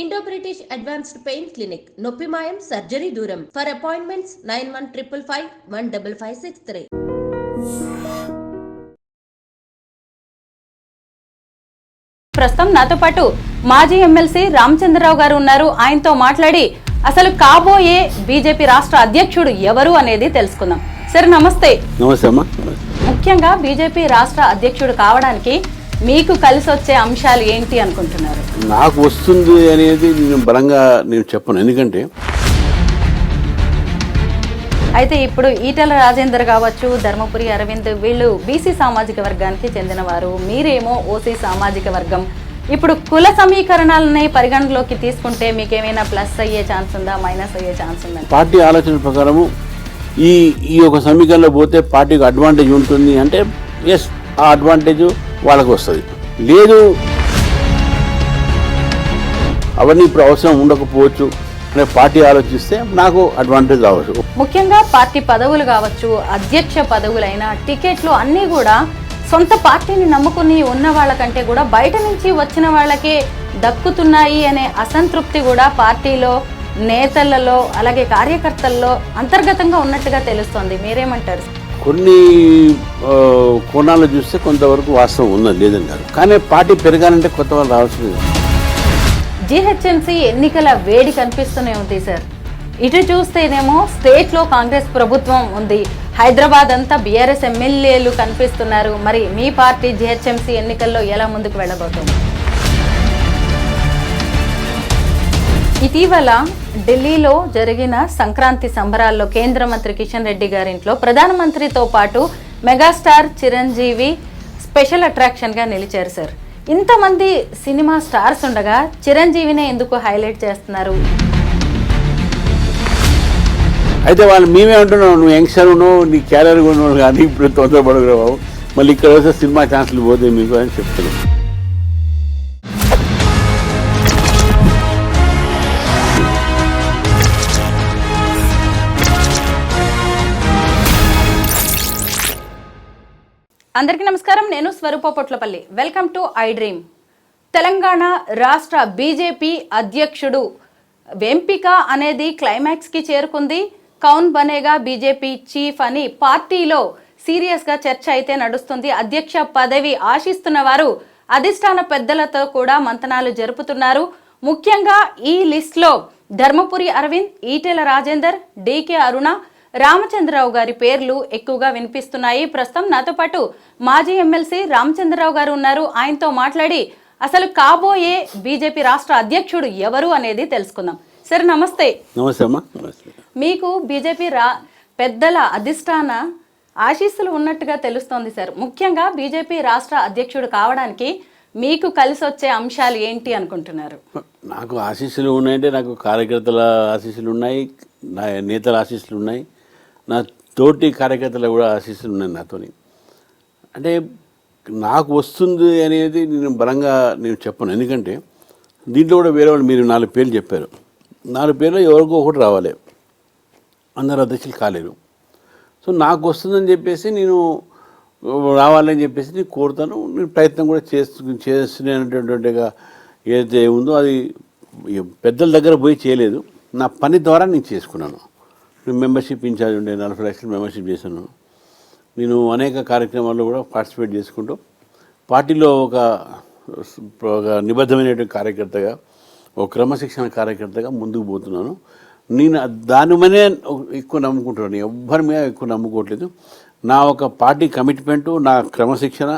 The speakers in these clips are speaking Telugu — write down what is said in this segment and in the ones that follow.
Indo British advanced pain clinic నొప్పి మాయం సర్జరీ దూరం ఫర్ అపాయింట్మెంట్స్ 9155515563. ప్రస్తుతం నాతో పాటు మాజీ ఎమ్మెల్సీ రామచంద్రరావు గారు ఉన్నారు. ఆయనతో మాట్లాడి అసలు కాబోయే బీజేపీ రాష్ట్ర అధ్యక్షుడు ఎవరు అనేది తెలుసుకుందాం. సార్ నమస్తే. నమస్తే అమ్మా. ముఖ్యంగా బీజేపీ రాష్ట్ర అధ్యక్షుడు కావడానికి మీకు కలిసి వచ్చే అంశాలు ఏంటి అనుకుంటున్నారు? నాకు వస్తుంది అనేది నేను బలంగా చెప్పను, ఎందుకంటే అయితే ఇప్పుడు ఈటెల రాజేందర్ కావచ్చు, ధర్మపురి అరవింద్ వీళ్ళు బీసీ సామాజిక వర్గానికి చెందినవారు, మీరేమో ఓసీ సామాజిక వర్గం. ఇప్పుడు కుల సమీకరణాలని పరిగణలోకి తీసుకుంటే మీకేమైనా ప్లస్ అయ్యే ఛాన్స్ ఉందా, మైనస్ అయ్యే ఛాన్స్ ఉందా? పార్టీ ఆలోచన ప్రకారము ఈ ఒక సమీకరణలో పోతే పార్టీకి అడ్వాంటేజ్ ఉంటుంది అంటే ఎస్, ఆ అడ్వాంటేజ్ వాళ్ళకు వస్తుంది. లేదు అవన్నీ ఇప్పుడు అవసరం ఉండకపోవచ్చు అనే పార్టీ ఆలోచిస్తే నాకు అడ్వాంటేజ్ రావచ్చు. ముఖ్యంగా పార్టీ పదవులు కావచ్చు, అధ్యక్ష పదవులైనా టికెట్లు అన్నీ కూడా సొంత పార్టీని నమ్ముకుని ఉన్న వాళ్ళకంటే కూడా బయట నుంచి వచ్చిన వాళ్ళకే దక్కుతున్నాయి అనే అసంతృప్తి కూడా పార్టీలో నేతలలో అలాగే కార్యకర్తల్లో అంతర్గతంగా ఉన్నట్టుగా తెలుస్తోంది. మీరేమంటారు? కొన్ని కోణాలు చూస్తే కొంతవరకు వాస్తవం ఉన్నది, లేదని కాదు. కానీ పార్టీ పెరగాలంటే కొత్త వాళ్ళు రావాల్సింది. జీహెచ్ఎంసీ ఎన్నికల వేడి కనిపిస్తూనే ఉంది సార్. ఇటు చూస్తేనేమో స్టేట్లో కాంగ్రెస్ ప్రభుత్వం ఉంది, హైదరాబాద్ అంతా బీఆర్ఎస్ ఎమ్మెల్యేలు కనిపిస్తున్నారు. మరి మీ పార్టీ జీహెచ్ఎంసీ ఎన్నికల్లో ఎలా ముందుకు వెళ్ళబోతుంది? ఇటీవల ఢిల్లీలో జరిగిన సంక్రాంతి సంబరాల్లో కేంద్ర మంత్రి కిషన్ రెడ్డి గారింట్లో ప్రధానమంత్రితో పాటు మెగాస్టార్ చిరంజీవి స్పెషల్ అట్రాక్షన్గా నిలిచారు సార్. ఇంతమంది సినిమా స్టార్స్ ఉండగా చిరంజీవినే ఎందుకు హైలైట్ చేస్తున్నారు? అయితే వాళ్ళు మేమే అంటున్నావు, నువ్వు యంగ్స్టర్ ఉన్నావు, నీ క్యారియర్ ఉన్నావు, కానీ ఇప్పుడు తొందరపడగలవు, మళ్ళీ ఇక్కడ వస్తే సినిమా ఛాన్సులు పోతే మీకు అని చెప్తున్నాను. అందరికీ నమస్కారం, నేను Swaroopa Potlapalli. Welcome to I dream. Telangana రాష్ట్ర బీజేపీ అధ్యక్షుడు ఎంపిక అనేది క్లైమాక్స్కి చేరుకుంది. కౌన్ బనేగా బీజేపీ చీఫ్ అని పార్టీలో సీరియస్గా చర్చ అయితే నడుస్తుంది. అధ్యక్ష పదవి ఆశిస్తున్న వారు అధిష్టాన పెద్దలతో కూడా మంతనాలు జరుపుతున్నారు. ముఖ్యంగా ఈ లిస్ట్లో ధర్మపురి అరవింద్, ఈటెల రాజేందర్, డీకే అరుణ, రామచంద్రరావు గారి పేర్లు ఎక్కువగా వినిపిస్తున్నాయి. ప్రస్తుతం నాతో పాటు మాజీ ఎమ్మెల్సీ రామచంద్రరావు గారు ఉన్నారు. ఆయనతో మాట్లాడి అసలు కాబోయే బీజేపీ రాష్ట్ర అధ్యక్షుడు ఎవరు అనేది తెలుసుకుందాం. సార్ నమస్తే. నమస్తే అమ్మా. మీకు బీజేపీ పెద్దల అధిష్టాన ఆశీస్సులు ఉన్నట్టుగా తెలుస్తోంది సార్. ముఖ్యంగా బీజేపీ రాష్ట్ర అధ్యక్షుడు కావడానికి మీకు కలిసి వచ్చే అంశాలు ఏంటి అనుకుంటున్నారు? నాకు ఆశీస్సులు ఉన్నాయంటే నాకు కార్యకర్తల ఆశీస్సులు ఉన్నాయి, నా నేతల ఆశీస్సులు ఉన్నాయి, నా తోటి కార్యకర్తలు కూడా ఆశీస్సులు ఉన్నాయి నాతోని. అంటే నాకు వస్తుంది అనేది నేను బలంగా చెప్పను, ఎందుకంటే దీంట్లో కూడా వేరే వాళ్ళు మీరు 4 పేర్లు చెప్పారు. 4 పేర్లు ఎవరికో ఒకటి రావాలి, అందరు అధ్యక్షులు కాలేరు. సో నాకు వస్తుందని చెప్పేసి నేను రావాలని చెప్పేసి నేను కోరుతాను. నేను ప్రయత్నం కూడా చేస్తున్నటువంటిగా ఏదైతే ఉందో అది పెద్దల దగ్గర పోయి చేయలేదు, నా పని ద్వారా నేను చేసుకున్నాను. నేను మెంబర్షిప్ ఇన్ఛార్జ్ ఉండే 40 లక్షలు మెంబర్షిప్ చేశాను. నేను అనేక కార్యక్రమాల్లో కూడా పార్టిసిపేట్ చేసుకుంటూ పార్టీలో ఒక నిబద్ధమైనటువంటి కార్యకర్తగా, ఒక క్రమశిక్షణ కార్యకర్తగా ముందుకు పోతున్నాను. నేను దాని మీదే ఎక్కువ నమ్ముకుంటున్నాను, ఎవ్వరి మీద ఎక్కువ నమ్ముకోవట్లేదు. నా ఒక పార్టీ కమిట్మెంటు, నా క్రమశిక్షణ,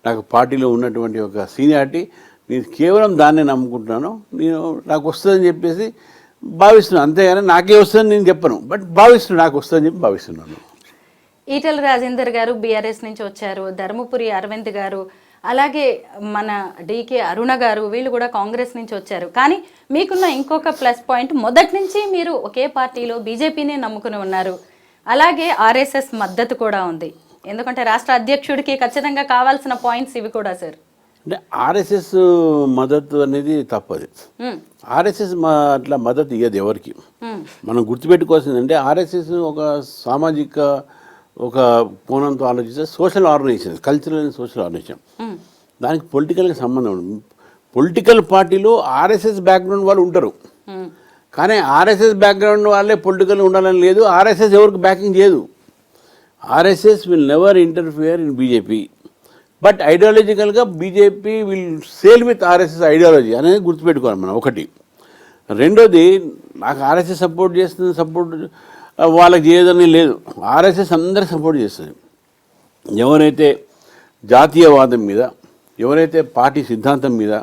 నాకు పార్టీలో ఉన్నటువంటి ఒక సీనియారిటీ, నేను కేవలం దాన్నే నమ్ముకుంటున్నాను. నాకు వస్తుందని చెప్పేసి భావిస్తున్నాను, అంతేగాని నాకే వస్తుందని నేను చెప్పను, బట్ భావిస్తున్నాను నాకు వస్తుందని చెప్పి భావిస్తున్నాను. ఈటెల రాజేందర్ గారు బీఆర్ఎస్ నుంచి వచ్చారు, ధర్మపురి అరవింద్ గారు, అలాగే మన డీకే అరుణ గారు, వీళ్ళు కూడా కాంగ్రెస్ నుంచి వచ్చారు. కానీ మీకున్న ఇంకొక ప్లస్ పాయింట్, మొదటి నుంచి మీరు ఒకే పార్టీలో బీజేపీని నమ్ముకుని ఉన్నారు. అలాగే ఆర్ఎస్ఎస్ మద్దతు కూడా ఉంది, ఎందుకంటే రాష్ట్ర అధ్యక్షుడికి ఖచ్చితంగా కావాల్సిన పాయింట్స్ ఇవి కూడా సార్. అంటే ఆర్ఎస్ఎస్ మద్దతు అనేది తప్పది. ఆర్ఎస్ఎస్ అట్లా మద్దతు ఇవ్వదు ఎవరికి. మనం గుర్తుపెట్టుకోవాల్సింది అంటే ఆర్ఎస్ఎస్ ఒక సామాజిక ఒక కోణంతో ఆలోచిస్తే social organization, cultural and social organization. దానికి పొలిటికల్గా సంబంధం ఉంది. పొలిటికల్ పార్టీలో ఆర్ఎస్ఎస్ బ్యాక్గ్రౌండ్ వాళ్ళు ఉంటారు, కానీ ఆర్ఎస్ఎస్ బ్యాక్గ్రౌండ్ వాళ్ళే పొలిటికల్ ఉండాలని లేదు. ఆర్ఎస్ఎస్ ఎవరికి బ్యాకింగ్ చేయదు. RSS will never interfere in BJP, but ఐడియాలజికల్గా BJP will sail with RSS ideology అనేది గుర్తుపెట్టుకోవాలి మనం. ఒకటి. రెండోది, నాకు ఆర్ఎస్ఎస్ సపోర్ట్ చేస్తుంది, సపోర్ట్ వాళ్ళకి చేయదని లేదు. ఆర్ఎస్ఎస్ అందరికి సపోర్ట్ చేస్తుంది. ఎవరైతే జాతీయవాదం మీద, ఎవరైతే పార్టీ సిద్ధాంతం మీద,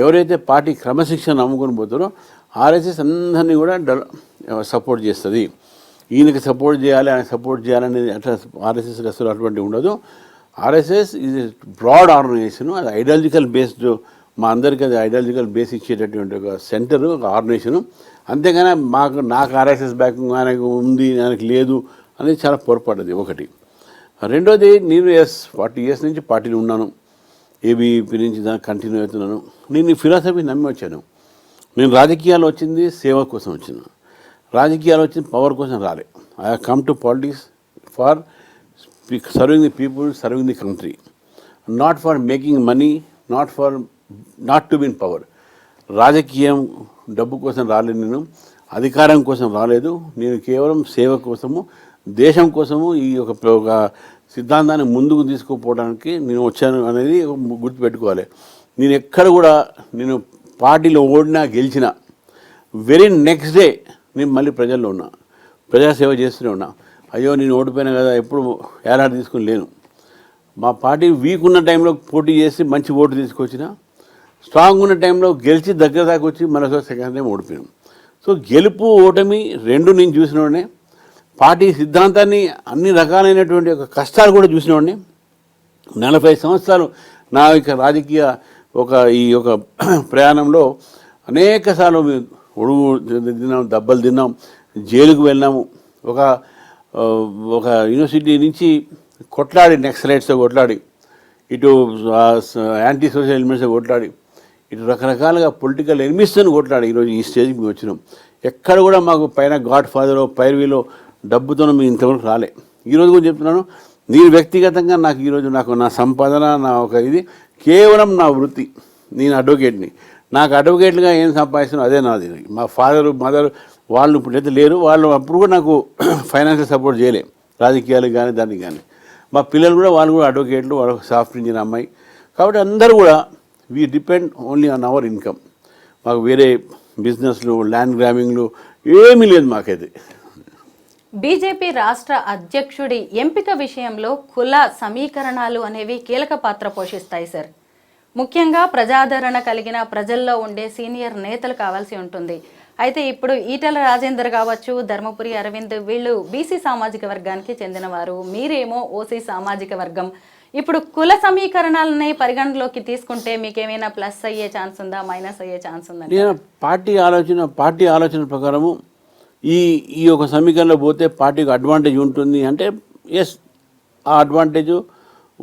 ఎవరైతే పార్టీ క్రమశిక్షణ నమ్ముకొని పోతారో ఆర్ఎస్ఎస్ అందరినీ కూడా సపోర్ట్ చేస్తుంది. ఈయనకి సపోర్ట్ చేయాలి, ఆయన సపోర్ట్ చేయాలనేది అట్లా ఆర్ఎస్ఎస్ అసలు అటువంటివి ఉండదు. RSS is broad organization. అది ఐడియాలజికల్ బేస్డ్, మా అందరికీ అది ఐడియాలజికల్ బేస్ ఇచ్చేటటువంటి ఒక సెంటర్, ఒక ఆర్గనైజేషను. అంతేగాని నాకు ఆర్ఎస్ఎస్ బ్యాకింగ్ ఆయనకు ఉంది, ఆయనకు లేదు అనేది చాలా పొరపాటుది. ఒకటి. రెండోది, నేను 40 years నుంచి పార్టీలో ఉన్నాను, ఏబీపీ నుంచి దాన్ని కంటిన్యూ అవుతున్నాను. నేను ఈ ఫిలాసఫీ నమ్మి వచ్చాను. నేను రాజకీయాలు వచ్చింది సేవ కోసం వచ్చిన, రాజకీయాలు వచ్చింది పవర్ కోసం రాలే. I have come to politics for serving the people, serving the country, not for making money, not to win power. రాజకీయం డబ్బు కోసం రాలేదు, నేను అధికారం కోసం రాలేదు. నేను కేవలం సేవ కోసము, దేశం కోసము ఈ ఒక సిద్ధాంతాన్ని ముందుకు తీసుకుపోవడానికి నేను వచ్చాను అనేది గుర్తుపెట్టుకోవాలి. నేను ఎక్కడ కూడా నేను పార్టీలో ఓడినా గెలిచినా వెరీ నెక్స్ట్ డే నేను మళ్ళీ ప్రజల్లో ఉన్నా, ప్రజాసేవ చేస్తూనే ఉన్నా. అయ్యో నేను ఓడిపోయినా కదా ఎప్పుడు ఏలాంటి తీసుకుని లేను. మా పార్టీ వీక్ ఉన్న టైంలో పోటీ చేసి మంచి ఓటు తీసుకొచ్చిన, స్ట్రాంగ్ ఉన్న టైంలో గెలిచి దగ్గర దాకా వచ్చి మరోసారి సెకండ్ టైం ఓడిపోయాం. సో గెలుపు ఓటమి రెండు నేను చూసినవాడిని. పార్టీ సిద్ధాంతాన్ని అన్ని రకాలైనటువంటి ఒక కష్టాలు కూడా చూసినవాడిని. 40 సంవత్సరాలు నా యొక్క రాజకీయ ఈ యొక్క ప్రయాణంలో అనేక సార్లు ఒడుగు తిన్నాం, దెబ్బలు తిన్నాం, జైలుకు వెళ్ళాము. ఒక యూనివర్సిటీ నుంచి కొట్లాడి, నెక్సలైట్స్తో కొట్లాడి, ఇటు యాంటీ సోషల్ ఎలిమెంట్స్తో కొట్లాడి, ఇటు రకరకాలుగా పొలిటికల్ ఎనిమిస్తో కొట్లాడి ఈరోజు ఈ స్టేజ్కి మేము వచ్చినాం. ఎక్కడ కూడా మాకు పైన గాడ్ ఫాదరో పైర్వీలో డబ్బుతో మేము ఇంతవరకు రాలే. ఈరోజు కూడా చెప్తున్నాను, నేను వ్యక్తిగతంగా నాకు ఈరోజు నా సంపాదన, నా ఒక ఇది కేవలం నా వృత్తి. నేను అడ్వకేట్ని. నాకు అడ్వకేట్లుగా ఏం సంపాదిస్తున్నా అదే నాది. మా ఫాదరు మదర్ వాళ్ళు ఇప్పుడైతే లేరు, వాళ్ళు అప్పుడు కూడా నాకు ఫైనాన్షియల్ సపోర్ట్ చేయలే, రాజకీయాలకు కానీ దానికి కానీ. మా పిల్లలు కూడా వాళ్ళు కూడా అడ్వకేట్లు, వాళ్ళు సాఫ్ట్ ఇంజనీర్ అమ్మాయి. కాబట్టి అందరూ కూడా we depend only on hour income. మాకు వేరే బిజినెస్లు, ల్యాండ్ గ్రాబింగ్లు ఏమీ లేదు మాకైతే. బీజేపీ రాష్ట్ర అధ్యక్షుడి ఎంపిక విషయంలో కుల సమీకరణాలు అనేవి కీలక పాత్ర పోషిస్తాయి సార్. ముఖ్యంగా ప్రజాదరణ కలిగిన ప్రజల్లో ఉండే సీనియర్ నేతలు కావాల్సి ఉంటుంది. అయితే ఇప్పుడు ఈటెల రాజేందర్ కావచ్చు, ధర్మపురి అరవింద్, వీళ్ళు బీసీ సామాజిక వర్గానికి చెందినవారు, మీరేమో ఓసీ సామాజిక వర్గం. ఇప్పుడు కుల సమీకరణాలని పరిగణలోకి తీసుకుంటే మీకేమైనా ప్లస్ అయ్యే ఛాన్స్ ఉందా, మైనస్ అయ్యే ఛాన్స్ ఉందా? నేను పార్టీ ఆలోచన ప్రకారము ఈ ఒక సమీకరణలో పోతే పార్టీకి అడ్వాంటేజ్ ఉంటుంది అంటే ఎస్, ఆ అడ్వాంటేజ్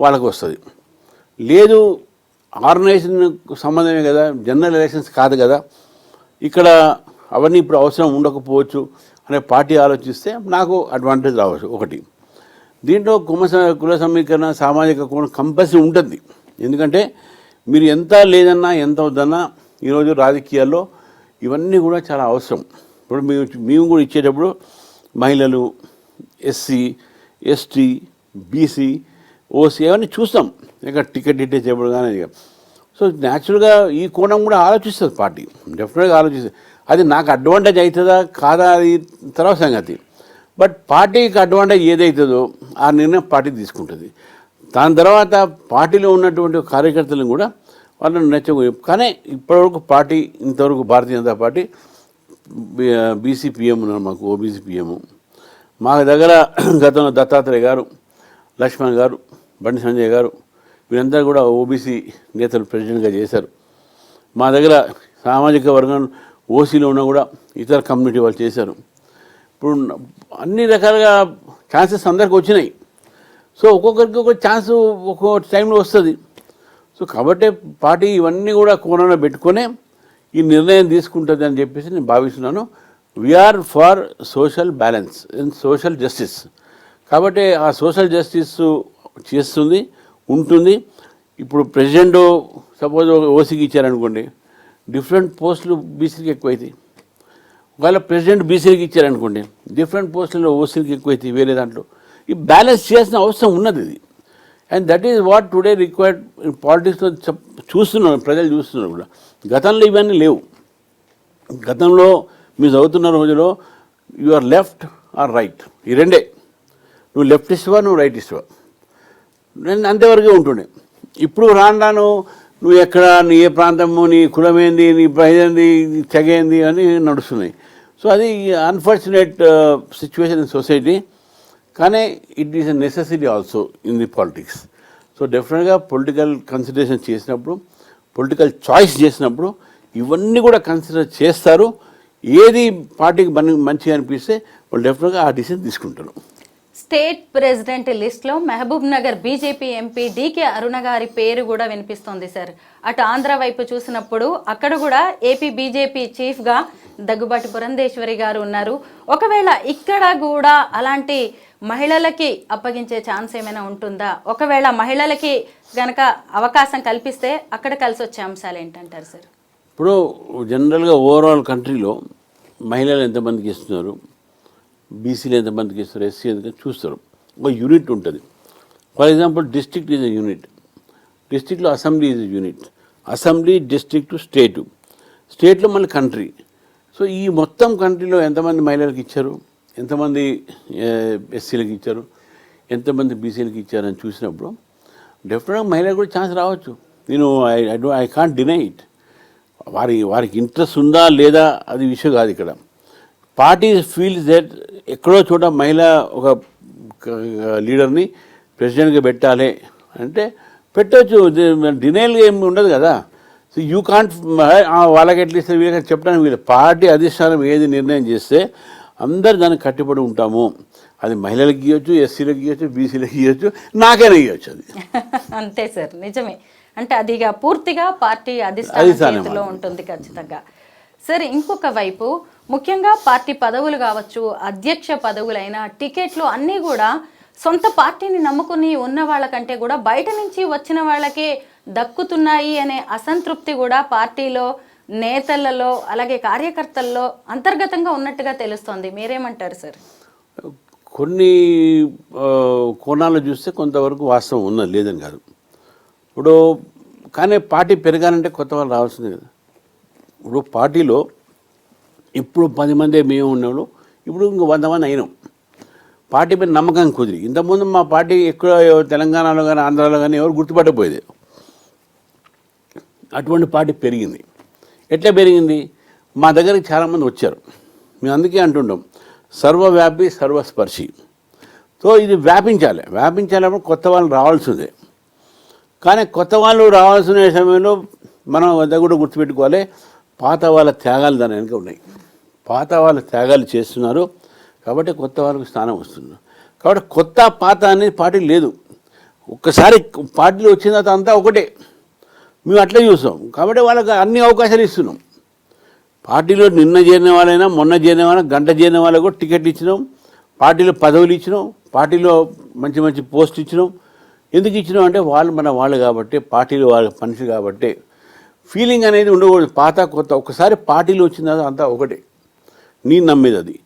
వాళ్ళకు వస్తుంది. లేదు, ఆర్గనైజేషన్కు సంబంధమే కదా, జనరల్ ఎలక్షన్స్ కాదు కదా, ఇక్కడ అవన్నీ ఇప్పుడు అవసరం ఉండకపోవచ్చు అనే పార్టీ ఆలోచిస్తే నాకు అడ్వాంటేజ్ రావచ్చు. ఒకటి. దీంట్లో కుల సమీకరణ, సామాజిక కోణం కంపల్సరీ ఉంటుంది. ఎందుకంటే మీరు ఎంత లేదన్నా ఎంత వద్దన్నా ఈరోజు రాజకీయాల్లో ఇవన్నీ కూడా చాలా అవసరం. ఇప్పుడు మేము కూడా ఇచ్చేటప్పుడు మహిళలు, ఎస్సీ, ఎస్టీ, బీసీ, ఓసీ అవన్నీ చూస్తాం. ఇక టికెట్ ఇట్టే చేయబడు కానీ. సో న్యాచురల్గా ఈ కోణం కూడా ఆలోచిస్తుంది పార్టీ, డెఫినెట్గా ఆలోచిస్తుంది. అది నాకు అడ్వాంటేజ్ అవుతుందా కాదా అది తర్వాత సంగతి. బట్ పార్టీకి అడ్వాంటేజ్ ఏదవుతుందో ఆ నిర్ణయం పార్టీ తీసుకుంటుంది. దాని తర్వాత పార్టీలో ఉన్నటువంటి కార్యకర్తలను కూడా వాళ్ళని కానీ ఇప్పటివరకు పార్టీ ఇంతవరకు భారతీయ జనతా పార్టీ బీసీ పిఎం ఉన్నారు, మాకు ఓబీసీ పిఎం. మా దగ్గర గతంలో దత్తాత్రేయ గారు, లక్ష్మణ్ గారు, బండి సంజయ్ గారు వీరందరూ కూడా ఓబీసీ నేతలు ప్రెసిడెంట్గా చేశారు. మా దగ్గర సామాజిక వర్గం ఓసీలో ఉన్న కూడా ఇతర కమ్యూనిటీ వాళ్ళు చేశారు. ఇప్పుడు అన్ని రకాలుగా ఛాన్సెస్ అందరికి వచ్చినాయి. సో ఒక్కొక్కరికి ఒక ఛాన్స్ ఒక్కో టైంలో వస్తుంది. సో కాబట్టి పార్టీ ఇవన్నీ కూడా కోణంలో పెట్టుకునే ఈ నిర్ణయం తీసుకుంటుంది అని చెప్పేసి నేను భావిస్తున్నాను. We are for social balance and social justice. కాబట్టి ఆ సోషల్ జస్టిస్ చేస్తుంది, ఉంటుంది. ఇప్పుడు ప్రెసిడెంట్ సపోజ్ ఓసీకి ఇచ్చారనుకోండి, డిఫరెంట్ పోస్టులు బీసీకి ఎక్కువైతాయి. ఒకవేళ ప్రెసిడెంట్ బీసీకి ఇచ్చారనుకోండి, డిఫరెంట్ పోస్టులలో ఓసీకి ఎక్కువైతాయి వేరే దాంట్లో. ఈ బ్యాలెన్స్ చేయాల్సిన అవసరం ఉన్నది ఇది. And that is what today required in పాలిటిక్స్లో చూస్తున్నారు, ప్రజలు చూస్తున్నారు కూడా. గతంలో ఇవన్నీ లేవు. గతంలో మీరు చదువుతున్న రోజులో you are left or right, ఈ రెండే. నువ్వు లెఫ్ట్ ఇస్తావా, నువ్వు రైట్ ఇస్తావా, నేను అంతేవరకే ఉంటుండే. ఇప్పుడు రాను నువ్వు ఎక్కడ, నీ ఏ ప్రాంతము, నీ కులమేంది, నీ ప్రజేంది, తెగేంది అని నడుస్తున్నాయి. సో అది అన్ఫార్చునేట్ సిచ్యువేషన్ ఇన్ సొసైటీ. కానీ it is a necessity also in the politics. So డెఫినెట్గా పొలిటికల్ కన్సిడరేషన్ చేసినప్పుడు, పొలిటికల్ చాయిస్ చేసినప్పుడు ఇవన్నీ కూడా కన్సిడర్ చేస్తారు. ఏది పార్టీకి మంచిగా అనిపిస్తే వాళ్ళు డెఫినెట్గా ఆ డిసిషన్ తీసుకుంటారు. స్టేట్ ప్రెసిడెంట్ లిస్ట్లో Mahabubnagar BJP MP DK Aruna గారి పేరు కూడా వినిపిస్తోంది సార్. అటు ఆంధ్ర వైపు చూసినప్పుడు అక్కడ కూడా ఏపీ బీజేపీ చీఫ్గా దగ్గుబాటి పురంధేశ్వరి గారు ఉన్నారు. ఒకవేళ ఇక్కడ కూడా అలాంటి మహిళలకి అప్పగించే ఛాన్స్ ఏమైనా ఉంటుందా? ఒకవేళ మహిళలకి గనక అవకాశం కల్పిస్తే అక్కడ కలిసి వచ్చే అంశాలు ఏంటంటారు సార్? ఇప్పుడు జనరల్గా ఓవరాల్ కంట్రీలో మహిళలు ఎంతమందికి ఇస్తున్నారు, బీసీలు ఎంతమందికి ఇస్తారు, ఎస్సీ ఎంతమంది చూస్తారు. ఒక యూనిట్ ఉంటుంది. For example district is a unit. డిస్ట్రిక్ట్లో assembly is a unit. Assembly, district, state, స్టేట్లో మళ్ళీ కంట్రీ. సో ఈ మొత్తం కంట్రీలో ఎంతమంది మహిళలకు ఇచ్చారు, ఎంతమంది ఎస్సీలకు ఇచ్చారు, ఎంతమంది బీసీలకు ఇచ్చారని చూసినప్పుడు డెఫినెట్గా మహిళలకు కూడా ఛాన్స్ రావచ్చు. నేను ఐ కాంట్ డినై ఇట్. వారికి ఇంట్రెస్ట్ ఉందా లేదా అది విషయం కాదు ఇక్కడ. పార్టీ ఫీల్స్ దట్ ఎక్కడో చోట మహిళ ఒక లీడర్ని ప్రెసిడెంట్గా పెట్టాలి అంటే పెట్టవచ్చు, డినైల్గా ఏమి ఉండదు కదా. సో యూ కాంట్ వాళ్ళకి ఎట్లిస్తే వీళ్ళకి చెప్పడానికి వీళ్ళు పార్టీ అధిష్టానం ఏది నిర్ణయం చేస్తే అందరు దానికి కట్టుబడి ఉంటాము. అది మహిళలకు ఇవ్వచ్చు, ఎస్సీలకు ఇవ్వచ్చు, బీసీలకు ఇవ్వచ్చు, నాకైనా ఇవ్వచ్చు. అది అంతే సార్, నిజమే. అంటే అదిగా పూర్తిగా పార్టీ అధిష్టానంలో ఉంటుంది ఖచ్చితంగా. సరే, ఇంకొక వైపు ముఖ్యంగా పార్టీ పదవులు కావచ్చు, అధ్యక్ష పదవులైన టికెట్లు అన్నీ కూడా సొంత పార్టీని నమ్ముకుని ఉన్న వాళ్ళకంటే కూడా బయట నుంచి వచ్చిన వాళ్ళకే దక్కుతున్నాయి అనే అసంతృప్తి కూడా పార్టీలో నేతలలో అలాగే కార్యకర్తల్లో అంతర్గతంగా ఉన్నట్టుగా తెలుస్తోంది. మీరేమంటారు సార్? కొన్ని కోణాలు చూస్తే కొంతవరకు వాస్తవం ఉన్నది, లేదని కాదు. ఇప్పుడు కానీ పార్టీ పెరగాలంటే కొత్త వాళ్ళు రావాల్సిందే కదా. ఇప్పుడు పార్టీలో ఇప్పుడు 10 మంది మేము ఉన్నాడు, ఇప్పుడు ఇంకో 100 మంది అయినాం. పార్టీ మీద నమ్మకం కుదిరి. ఇంతకుముందు మా పార్టీ ఎక్కువ తెలంగాణలో కానీ ఆంధ్రాలో కానీ ఎవరు గుర్తుపట్టకపోయేది. అటువంటి పార్టీ పెరిగింది. ఎట్లా పెరిగింది? మా దగ్గరికి చాలామంది వచ్చారు. మేము అందుకే అంటుంటాం సర్వవ్యాపి సర్వస్పర్శి. సో ఇది వ్యాపించాలప్పుడు కొత్త వాళ్ళు రావాల్సిందే. కానీ కొత్త వాళ్ళు రావాల్సిన సమయంలో మనం వద్ద కూడా గుర్తుపెట్టుకోవాలి, పాత వాళ్ళ త్యాగాలు దాని వెనుక ఉన్నాయి. పాత వాళ్ళ త్యాగాలు చేస్తున్నారు కాబట్టి కొత్త వాళ్ళకు స్థానం వస్తుంది. కాబట్టి కొత్త పాత అనేది పార్టీ లేదు. ఒక్కసారి పార్టీలో వచ్చిన తర్వాత అంతా ఒకటే, మేము అట్లే చూస్తాం. కాబట్టి వాళ్ళకి అన్ని అవకాశాలు ఇస్తున్నాం. పార్టీలో నిన్న చేరిన వాళ్ళైనా మొన్న చేరిన వాళ్ళైనా గంట చేరిన వాళ్ళకు కూడా టికెట్లు ఇచ్చినాం, పార్టీలో పదవులు ఇచ్చినాం, పార్టీలో మంచి మంచి పోస్ట్ ఇచ్చినాం. ఎందుకు ఇచ్చినాం అంటే వాళ్ళు కాబట్టి, పార్టీలో వాళ్ళ మనిషి కాబట్టి ఫీలింగ్ అనేది ఉండకూడదు. పాత కొత్త ఒక్కసారి పార్టీలో వచ్చిన తర్వాత అంతా ఒకటే, నేను నమ్మేది అది,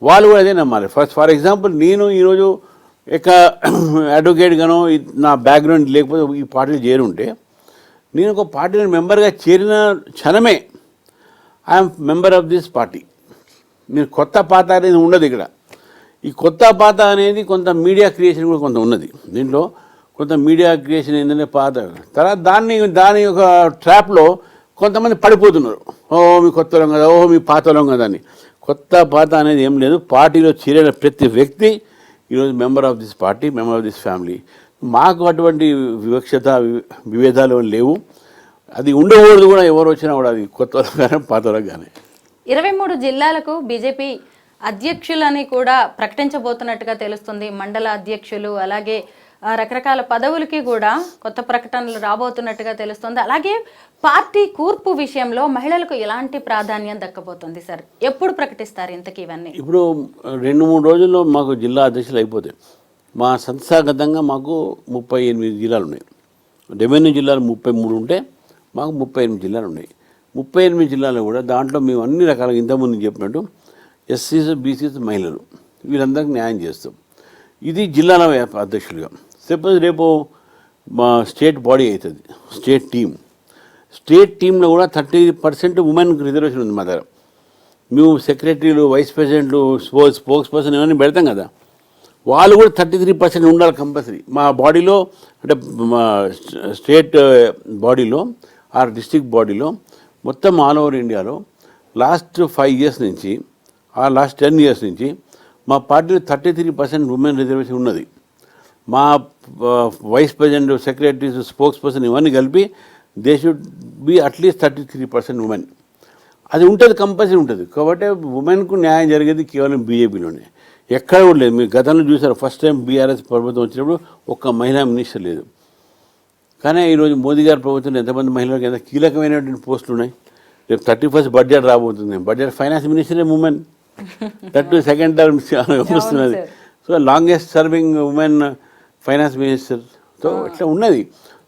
వాళ్ళు కూడా అదే నమ్మాలి. ఫర్ ఎగ్జాంపుల్ నేను ఈరోజు అడ్వకేట్గానో నా బ్యాక్గ్రౌండ్ లేకపోతే ఈ పార్టీలో చేరుంటే, నేను ఒక పార్టీలో మెంబర్గా చేరిన క్షణమే I'm member of this party. మీరు కొత్త పాత అనేది ఉండదు ఇక్కడ. ఈ కొత్త పాత అనేది కొంత మీడియా క్రియేషన్ కూడా కొంత ఉన్నది. దీంట్లో కొంత మీడియా క్రియేషన్ ఏంటంటే పాత తర్వాత దాని ఒక ట్రాప్లో కొంతమంది పడిపోతున్నారు. మీ కొత్త వాళ్ళం కదా, మీ పాత వాళ్ళం కదా అని. కొత్త పాత అనేది ఏం లేదు. పార్టీలో చేరిన ప్రతి వ్యక్తి ఈరోజు member of this party, member of this family. మాకు అటువంటి విభేదాలు లేవు. అది ఉండకూడదు కూడా. ఎవరు వచ్చినా కూడా అది కొత్త వాళ్ళకి కానీ పాత వాళ్ళకి కానీ. 23 జిల్లాలకు బీజేపీ అధ్యక్షులని కూడా ప్రకటించబోతున్నట్టుగా తెలుస్తుంది. మండల అధ్యక్షులు అలాగే రకరకాల పదవులకి కూడా కొత్త ప్రకటనలు రాబోతున్నట్టుగా తెలుస్తుంది. అలాగే పార్టీ కూర్పు విషయంలో మహిళలకు ఎలాంటి ప్రాధాన్యం దక్కబోతుంది సార్? ఎప్పుడు ప్రకటిస్తారు ఇంతకీ ఇవన్నీ? ఇప్పుడు 2-3 రోజుల్లో మాకు జిల్లా అధ్యక్షులు అయిపోతాయి. మా సంస్థాగతంగా మాకు 38 జిల్లాలు ఉన్నాయి. రెవెన్యూ జిల్లాలు 33 ఉంటే మాకు 38 జిల్లాలు ఉన్నాయి. 38 జిల్లాలు కూడా దాంట్లో మేము అన్ని రకాలుగా ఇంతకుముందు చెప్పినట్టు ఎస్సీస్, బీసీస్, మహిళలు వీళ్ళందరికీ న్యాయం చేస్తాం. ఇది జిల్లాల అధ్యక్షులుగా. సపోజ్ రేపు మా స్టేట్ బాడీ అవుతుంది, స్టేట్ టీంలో కూడా 30% ఉమెన్కి రిజర్వేషన్ ఉంది మా దగ్గర. మేము సెక్రటరీలు, వైస్ ప్రెసిడెంట్లు, స్పోక్స్ పర్సన్ ఇవన్నీ పెడతాం కదా, వాళ్ళు కూడా 33% ఉండాలి కంపల్సరీ మా బాడీలో. అంటే మా స్టేట్ బాడీలో ఆర్ డిస్ట్రిక్ట్ బాడీలో మొత్తం ఆల్ ఓవర్ ఇండియాలో లాస్ట్ 5 ఇయర్స్ నుంచి లాస్ట్ 10 ఇయర్స్ నుంచి మా పార్టీలో 33% ఉమెన్ రిజర్వేషన్ ఉన్నది. మా vice president, secretaries, spokesperson ఇవన్నీ కలిపి they should be at least 33% women. అది ఉంటుంది, కంపల్సరీ ఉంటుంది. కాబట్టి ఉమెన్కు న్యాయం జరిగేది కేవలం బీజేపీలోనే, ఎక్కడ కూడా లేదు. మీరు గతంలో చూసారు, ఫస్ట్ టైం బీఆర్ఎస్ ప్రభుత్వం వచ్చినప్పుడు ఒక్క మహిళా మినిస్టర్ లేదు. కానీ ఈరోజు మోదీ గారి ప్రభుత్వంలో ఎంతమంది మహిళలకు ఎంత కీలకమైనటువంటి పోస్టులు ఉన్నాయి. రేపు 31st బడ్జెట్ రాబోతుంది, బడ్జెట్ ఫైనాన్స్ మినిస్టరే ఉమెన్, దట్ సెకండ్ టర్మ్ వస్తున్నది. So longest serving women finance minister. So ఇట్లా ఉన్నది.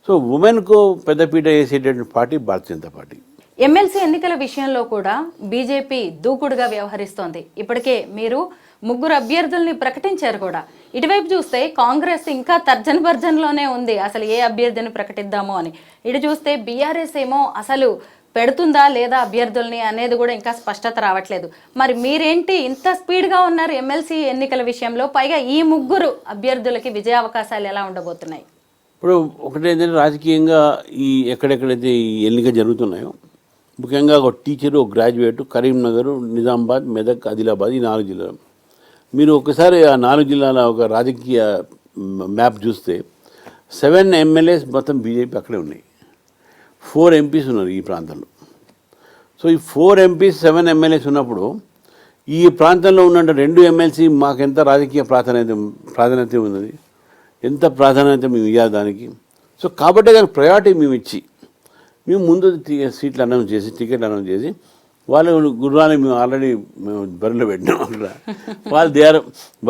సో ఉమెన్కు పెద్దపీట వేసేటటువంటి party Bharatiya Janata party. MLC ఎన్నికల విషయంలో కూడా బీజేపీ దూకుడుగా వ్యవహరిస్తోంది. ఇప్పటికే మీరు 3 అభ్యర్థుల్ని ప్రకటించారు కూడా. ఇటువైపు చూస్తే కాంగ్రెస్ ఇంకా తర్జన భర్జనలోనే ఉంది, అసలు ఏ అభ్యర్థిని ప్రకటిద్దామో అని. ఇటు చూస్తే బీఆర్ఎస్ ఏమో అసలు పెడుతుందా లేదా అభ్యర్థుల్ని అనేది కూడా ఇంకా స్పష్టత రావట్లేదు. మరి మీరేంటి ఇంత స్పీడ్గా ఉన్నారు ఎమ్మెల్సీ ఎన్నికల విషయంలో? పైగా ఈ 3 అభ్యర్థులకి విజయావకాశాలు ఎలా ఉండబోతున్నాయి? ఇప్పుడు ఒకటేంటంటే రాజకీయంగా ఈ ఎక్కడెక్కడైతే ఈ ఎన్నిక జరుగుతున్నాయో, ముఖ్యంగా ఒక టీచరు, ఒక గ్రాడ్యుయేట్, కరీంనగర్, నిజామాబాద్, మెదక్, ఆదిలాబాద్, ఈ 4 జిల్లాలు. మీరు ఒకసారి ఆ 4 జిల్లాల ఒక రాజకీయ మ్యాప్ చూస్తే 7 ఎమ్మెల్యేస్ మొత్తం బీజేపీ అక్కడే ఉన్నాయి, 4 ఎంపీస్ ఉన్నారు ఈ ప్రాంతంలో. సో ఈ 4 ఎంపీస్ 7 ఎమ్మెల్యేస్ ఉన్నప్పుడు ఈ ప్రాంతంలో ఉన్న 2 ఎమ్మెల్సీ మాకు ఎంత రాజకీయ ప్రాధాన్యత ఉన్నది, ఎంత ప్రాధాన్యత మేము ఇవ్వాలి దానికి. సో కాబట్టి దానికి ప్రయారిటీ మేము ఇచ్చి మేము ముందు సీట్లు అనౌన్స్ చేసి, టికెట్ అనౌన్స్ చేసి, వాళ్ళు గుర్రాన్ని మేము ఆల్రెడీ మేము బరిలో పెట్టినాం అక్కడ. వాళ్ళు దే ఆర్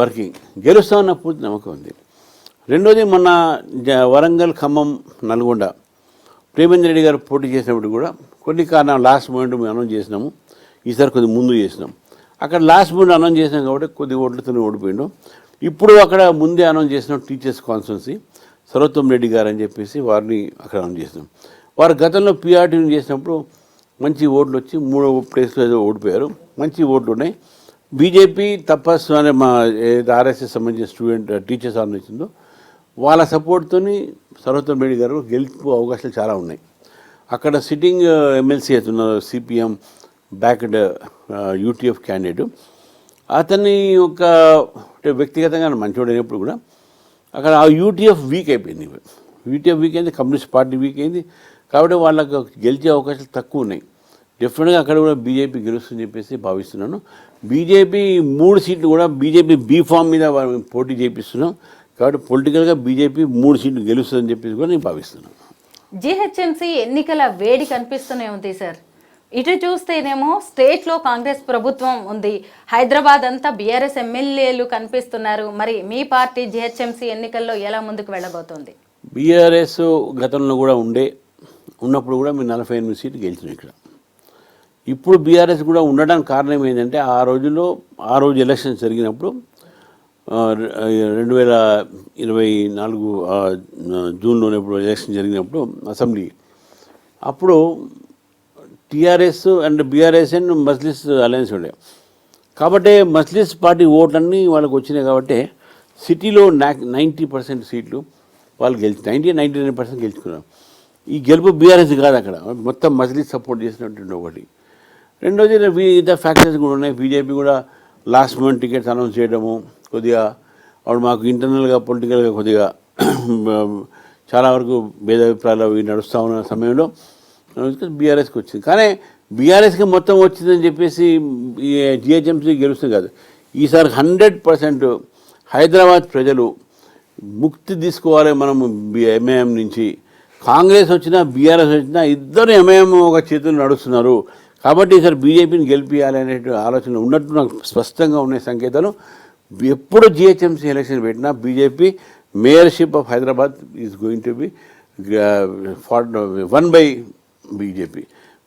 వర్కింగ్, గెలుస్తామన్న పూర్తి నమ్మకం ఉంది. రెండోది మొన్న వరంగల్, ఖమ్మం, నల్గొండ ప్రేమేంద్ర రెడ్డి గారు పోటీ చేసినప్పుడు కూడా కొన్ని కారణాలు లాస్ట్ మూమెంట్ మేము అనౌన్స్ చేసినాము. ఈసారి కొద్దిగా ముందు చేసినాం. అక్కడ లాస్ట్ మూమెంట్ అనౌన్స్ చేసినాం కాబట్టి కొద్ది ఓట్లతో ఓడిపోయిండు. ఇప్పుడు అక్కడ ముందే అనౌన్స్ చేసినాం టీచర్స్ కాన్స్టిట్యున్సీ సర్వోత్తమ్ రెడ్డి గారు అని చెప్పేసి వారిని అక్కడ అనౌన్స్ చేసినాం. వారు గతంలో పీఆర్టీని చేసినప్పుడు మంచి ఓట్లు వచ్చి 3వ ప్లేస్లో ఏదో ఓడిపోయారు, మంచి ఓట్లు ఉన్నాయి. బీజేపీ తపస్సు అనే మా ఆర్ఎస్ఎస్ సంబంధించిన టీచర్స్ ఆర్గనైజేషన్లో వాళ్ళ సపోర్ట్తో సర్వోత్తమ్ రెడ్డి గారు గెలుపు అవకాశాలు చాలా ఉన్నాయి. అక్కడ సిట్టింగ్ ఎమ్మెల్సీ అవుతున్నారు, సిపిఎం బ్యాక్డ్ యూటీఎఫ్ క్యాండిడేట్. అతన్ని ఒక వ్యక్తిగతంగా మంచివాడు అయినప్పుడు కూడా అక్కడ ఆ యూటీఎఫ్ వీక్ అయిపోయింది. యూటీఎఫ్ వీక్ అయింది, కమ్యూనిస్ట్ పార్టీ వీక్ అయింది. కాబట్టి వాళ్ళకు గెలిచే అవకాశాలు తక్కువ ఉన్నాయి. డెఫినెట్గా అక్కడ కూడా బీజేపీ గెలుస్తుందని చెప్పేసి భావిస్తున్నాను. బీజేపీ 3 సీట్లు కూడా బీజేపీ బీఫామ్ మీద పోటీ చేపిస్తున్నాం. కాబట్టి పొలిటికల్గా బీజేపీ 3 సీట్లు గెలుస్తుందని చెప్పేసి కూడా నేను భావిస్తున్నాను. జీహెచ్ఎంసీ ఎన్నికల వేడి కనిపిస్తూనే ఉంది సార్. ఇటు చూస్తేనేమో స్టేట్లో కాంగ్రెస్ ప్రభుత్వం ఉంది, హైదరాబాద్ అంతా బీఆర్ఎస్ ఎమ్మెల్యేలు కనిపిస్తున్నారు. మరి మీ పార్టీ జీహెచ్ఎంసీ ఎన్నికల్లో ఎలా ముందుకు వెళ్ళబోతోంది? బీఆర్ఎస్ గతంలో కూడా ఉన్నప్పుడు కూడా మేము 48 సీట్లు గెలిచినాం ఇక్కడ. ఇప్పుడు బీఆర్ఎస్ కూడా ఉండడానికి కారణం ఏంటంటే ఆ రోజు ఎలక్షన్ జరిగినప్పుడు 2024 జూన్లోనే ఇప్పుడు ఎలక్షన్ జరిగినప్పుడు అసెంబ్లీ, అప్పుడు TRS and BRS and Majlis alliance ఉండే. కాబట్టి మజ్లిస్ పార్టీ ఓట్లన్నీ వాళ్ళకు వచ్చినాయి. కాబట్టి సిటీలో 90% సీట్లు వాళ్ళు 99% గెలుచుకున్నారు. ఈ గెలుపు బీఆర్ఎస్ కాదు, అక్కడ మొత్తం మజ్లిస్ సపోర్ట్ చేసినటువంటి ఒకటి. రెండోది ఇతర ఫ్యాక్టర్స్ కూడా ఉన్నాయి. బీజేపీ కూడా లాస్ట్ మూమెంట్ టికెట్స్ అనౌన్స్ చేయడము, కొద్దిగా అప్పుడు మాకు ఇంటర్నల్గా పొలిటికల్గా కొద్దిగా చాలా వరకు భేదాభిప్రాయాలు అవి నడుస్తూ ఉన్న సమయంలో బీఆర్ఎస్కి వచ్చింది. కానీ బీఆర్ఎస్కి మొత్తం వచ్చిందని చెప్పేసి ఈ జిహెచ్ఎంసీ గెలుస్తుంది కాదు. ఈసారి 100% హైదరాబాద్ ప్రజలు ముక్తి తీసుకోవాలి. మనము ఎంఐఎం నుంచి కాంగ్రెస్ వచ్చినా బీఆర్ఎస్ వచ్చినా ఇద్దరు ఎంఐఎం ఒక చేతులు నడుస్తున్నారు. కాబట్టి ఈసారి బీజేపీని గెలిపించాలి అనే ఆలోచన ఉన్నట్టు నాకు స్పష్టంగా ఉన్న సంకేతాలు. ఎప్పుడు జిహెచ్ఎంసీ ఎలక్షన్ పెట్టినా BJP mayorship of Hyderabad is going to be won by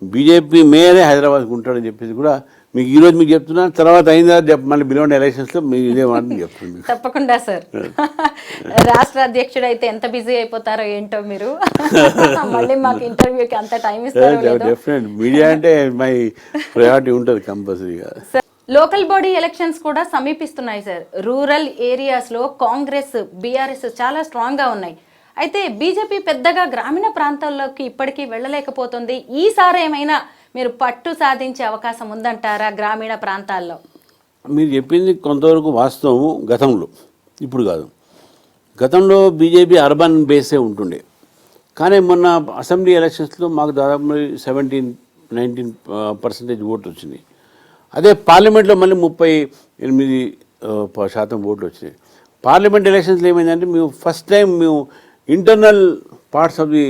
BJP మేయరే హైదరాబాద్కి ఉంటాడని చెప్పేసి కూడా మీకు ఈరోజు మీకు చెప్తున్నాను. తర్వాత అయిందా మళ్ళీ బిలోండ్ ఎలక్షన్స్లో మీరు ఇదే మాట చెప్తున్నాను మీకు. తప్పకుండా సార్. రాష్ట్ర అధ్యక్షుడు అయితే ఎంత బిజీ అయిపోతారో ఏంటో మీరు. మళ్ళీ మాకు ఇంటర్వ్యూకి అంత టైం ఇస్తారో. డెఫినెట్ మీడియా అంటే మై ప్రయారిటీ ఉంటుంది కంపల్సరీగా. లోకల్ బాడీ ఎలక్షన్స్ కూడా సమీపిస్తున్నాయి సార్. రూరల్ ఏరియాస్లో కాంగ్రెస్ బీఆర్ఎస్ చాలా స్ట్రాంగ్గా ఉన్నాయి. అయితే బీజేపీ పెద్దగా గ్రామీణ ప్రాంతాల్లోకి ఇప్పటికీ వెళ్ళలేకపోతుంది. ఈసారి ఏమైనా మీరు పట్టు సాధించే అవకాశం ఉందంటారా గ్రామీణ ప్రాంతాల్లో? మీరు చెప్పింది కొంతవరకు వాస్తవము గతంలో, ఇప్పుడు కాదు. గతంలో బీజేపీ అర్బన్ బేసే ఉంటుండే, కానీ మొన్న అసెంబ్లీ ఎలక్షన్స్లో మాకు దాదాపు 17-19% ఓట్లు వచ్చింది. అదే పార్లమెంట్లో మళ్ళీ 38% ఓట్లు వచ్చినాయి. పార్లమెంట్ ఎలక్షన్స్లో ఏమైందంటే మేము ఫస్ట్ టైం మేము internal parts of the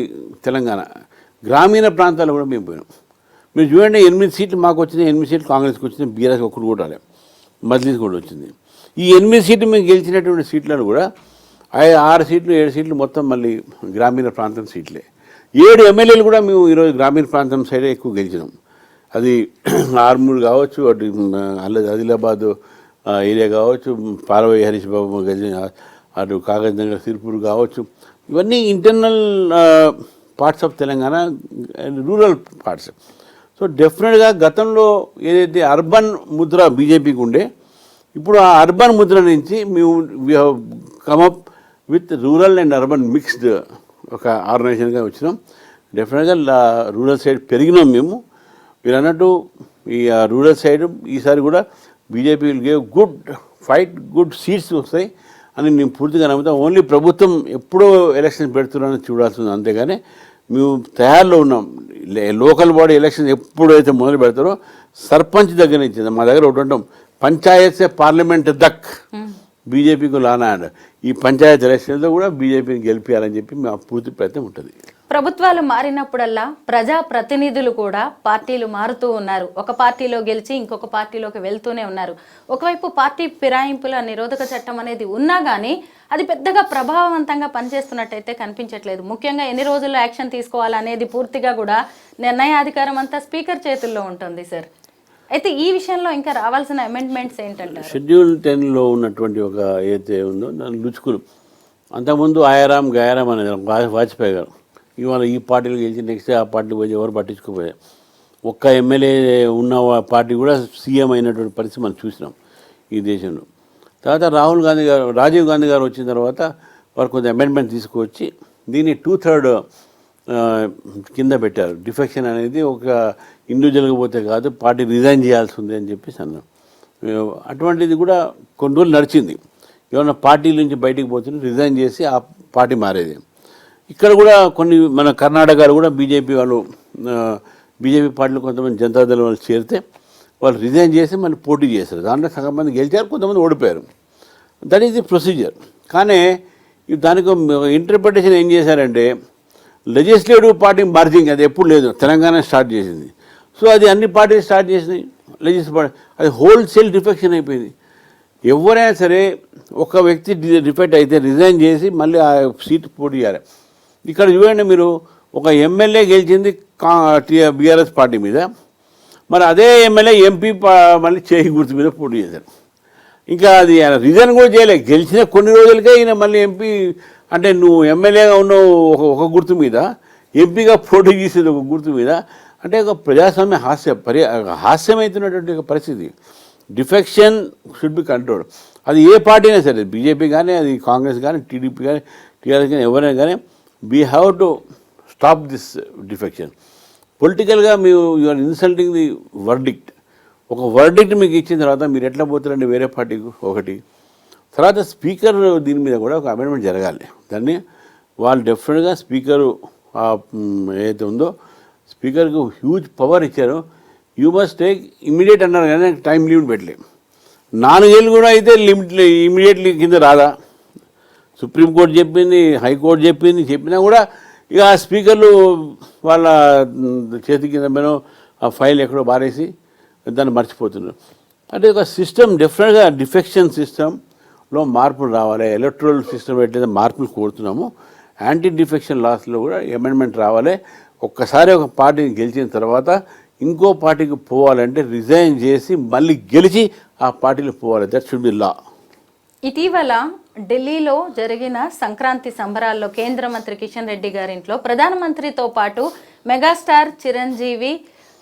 Telangana గ్రామీణ ప్రాంతాల్లో కూడా మేము పోయినాం. మీరు చూడండి 8 సీట్లు మాకు వచ్చినాయి, 8 సీట్లు కాంగ్రెస్కి వచ్చినాయి, బీఆర్ఎస్ ఒక్కరు కూడా రాలేదు, మజ్లీస్ కూడా వచ్చింది. ఈ 8 సీట్లు మేము గెలిచినటువంటి సీట్లను కూడా 6 సీట్లు 7 సీట్లు మొత్తం మళ్ళీ గ్రామీణ ప్రాంతం సీట్లే. 7 ఎమ్మెల్యేలు కూడా మేము ఈరోజు గ్రామీణ ప్రాంతం సైడే ఎక్కువ గెలిచినాం. అది ఆర్మూర్ కావచ్చు, అటు ఆదిలాబాద్ ఏరియా కావచ్చు, పార్వయ్య హరీష్ బాబు గెలిచిన అటు కాగజ్నగర్ సిర్పూర్ కావచ్చు. ఇవన్నీ internal parts of Telangana, rural parts. So డెఫినెట్గా గతంలో ఏదైతే అర్బన్ ముద్ర బీజేపీకి ఉండే, ఇప్పుడు ఆ అర్బన్ ముద్ర నుంచి మేము we have come up with rural and urban mixed ఒక ఆర్గనైజేషన్గా వచ్చినాం. డెఫినెట్గా రూరల్ సైడ్ పెరిగినాం మేము. మీరు అన్నట్టు ఈ రూరల్ సైడ్ ఈసారి కూడా BJP will give good fight, good seats వస్తాయి అని నేను పూర్తిగా నమ్ముతాం. ఓన్లీ ప్రభుత్వం ఎప్పుడో ఎలక్షన్స్ పెడుతున్నారని చూడాల్సింది, అంతేగాని మేము తయారులో ఉన్నాం. లోకల్ బాడీ ఎలక్షన్ ఎప్పుడైతే మొదలు పెడతారో సర్పంచ్ దగ్గర నుంచి మా దగ్గర ఒకటి ఉంటాం, పంచాయత్ సే పార్లమెంట్ దక్ బీజేపీకి లానా అండ్ ఈ పంచాయత్ ఎలక్షన్లో కూడా బీజేపీని గెలిపించాలని చెప్పి మా పూర్తి ప్రయత్నం ఉంటుంది. ప్రభుత్వాలు మారినప్పుడల్లా ప్రజా ప్రతినిధులు కూడా పార్టీలు మారుతూ ఉన్నారు. ఒక పార్టీలో గెలిచి ఇంకొక పార్టీలోకి వెళ్తూనే ఉన్నారు. ఒకవైపు పార్టీ ఫిరాయింపుల నిరోధక చట్టం అనేది ఉన్నా కానీ అది పెద్దగా ప్రభావవంతంగా పనిచేస్తున్నట్టయితే కనిపించట్లేదు. ముఖ్యంగా ఎన్ని రోజుల్లో యాక్షన్ తీసుకోవాలనేది పూర్తిగా కూడా నిర్ణయాధికారం అంతా స్పీకర్ చేతుల్లో ఉంటుంది సార్. అయితే ఈ విషయంలో ఇంకా రావాల్సిన అమెండ్మెంట్స్ ఏంటంటారు? షెడ్యూల్ 10లో ఉన్నటువంటి ఒక ఏదైతే ఉందో దాని లుచుకులు అంతకుముందు ఆయారాం గయారాం అనేది వాజ్పేయి గారు ఇవాళ ఈ పార్టీలు గెలిచి నెక్స్ట్ ఆ పార్టీకి పోయి ఎవరు పట్టించుకోపోయారు. ఒక్క ఎమ్మెల్యే ఉన్న పార్టీ కూడా సీఎం అయినటువంటి పరిస్థితి మనం చూసినాం ఈ దేశంలో. తర్వాత రాజీవ్ గాంధీ గారు వచ్చిన తర్వాత వారు కొంచెం అమెండ్మెంట్ తీసుకువచ్చి దీన్ని 2/3 కింద పెట్టారు. డిఫెక్షన్ అనేది ఒక ఇండివిజువల్గా పోతే కాదు, పార్టీ రిజైన్ చేయాల్సి ఉంది అని చెప్పేసి అన్నాం. అటువంటిది కూడా కొన్ని రోజులు నడిచింది. ఏమన్నా పార్టీ నుంచి బయటికి పోతుంది రిజైన్ చేసి ఆ పార్టీ మారేది. ఇక్కడ కూడా కొన్ని మన కర్ణాటకలో కూడా బీజేపీ పార్టీలో కొంతమంది జనతాదళ వాళ్ళు చేరితే వాళ్ళు రిజైన్ చేసి మళ్ళీ పోటీ చేశారు. దాంట్లో సగం మంది గెలిచారు, కొంతమంది ఓడిపోయారు. That is the procedure. కానీ దానికి ఇంటర్ప్రిటేషన్ ఏం చేశారంటే లెజిస్లేటివ్ పార్టీ మార్జింగ్ అది ఎప్పుడు లేదు, తెలంగాణ స్టార్ట్ చేసింది. సో అది అన్ని పార్టీలు స్టార్ట్ చేసినాయి. లెజిస్లేటివ్ పార్టీ అది హోల్సేల్ డిఫెక్షన్ అయిపోయింది. ఎవరైనా సరే ఒక వ్యక్తి డిఫెక్ట్ అయితే రిజైన్ చేసి మళ్ళీ ఆ సీట్ పోటీ చేయాలి. ఇక్కడ చూడండి మీరు, ఒక ఎమ్మెల్యే గెలిచింది బీఆర్ఎస్ పార్టీ మీద, మరి అదే ఎమ్మెల్యే ఎంపీ మళ్ళీ చేయి గుర్తు మీద పోటీ చేశారు. ఇంకా అది ఆయన రిజైన్ కూడా చేయలేదు, గెలిచిన కొన్ని రోజులకే ఈయన మళ్ళీ ఎంపీ. అంటే నువ్వు ఎమ్మెల్యేగా ఉన్నావు ఒక గుర్తు మీద, ఎంపీగా పోటీ చేసేది ఒక గుర్తు మీద. అంటే ఒక ప్రజాస్వామ్య హాస్యమవుతున్నటువంటి ఒక పరిస్థితి. Defection should be control. అది ఏ పార్టీ అయినా సరే, బీజేపీ కానీ, అది కాంగ్రెస్ కానీ, టీడీపీ కానీ, టీఆర్ఎస్ కానీ, ఎవరైనా కానీ we have to stop this defection. పొలిటికల్గా you are insulting the verdict. ఒక వర్డిక్ట్ మీకు ఇచ్చిన తర్వాత మీరు ఎట్లా పోతారండి వేరే పార్టీకి ఒకటి. తర్వాత స్పీకర్ దీని మీద కూడా ఒక అమెండ్మెంట్ జరగాలి. దాన్ని వాళ్ళు డెఫినెట్గా స్పీకరు ఏదైతే ఉందో స్పీకర్కి హ్యూజ్ పవర్ ఇచ్చారు. యూ మస్ట్ టేక్ ఇమీడియట్ అన్నారు కానీ టైం లిమిట్ పెట్టలేము. 4 ఏళ్ళు కూడా అయితే లిమిట్ ఇమీడియట్లీ కింద రాదా. సుప్రీంకోర్టు చెప్పింది, హైకోర్టు చెప్పినా కూడా ఇక ఆ స్పీకర్లు వాళ్ళ చేతి కింద మీద ఆ ఫైల్ ఎక్కడో బారేసి దాన్ని మర్చిపోతున్నారు. అంటే ఒక సిస్టమ్ డెఫినెట్గా డిఫెక్షన్ సిస్టంలో మార్పులు రావాలి. ఎలక్ట్రల్ సిస్టమ్ ఎట్లయితే మార్పులు కోరుతున్నామో యాంటీ డిఫెక్షన్ లాస్లో కూడా అమెండ్మెంట్ రావాలి. ఒక్కసారి ఒక పార్టీని గెలిచిన తర్వాత ఇంకో పార్టీకి పోవాలంటే రిజైన్ చేసి మళ్ళీ గెలిచి ఆ పార్టీలో పోవాలి. దట్ షుడ్ బి లా. ఇటీవల ఢిల్లీలో జరిగిన సంక్రాంతి సంబరాల్లో కేంద్ర మంత్రి కిషన్ రెడ్డి గారింట్లో ప్రధానమంత్రితో పాటు మెగాస్టార్ చిరంజీవి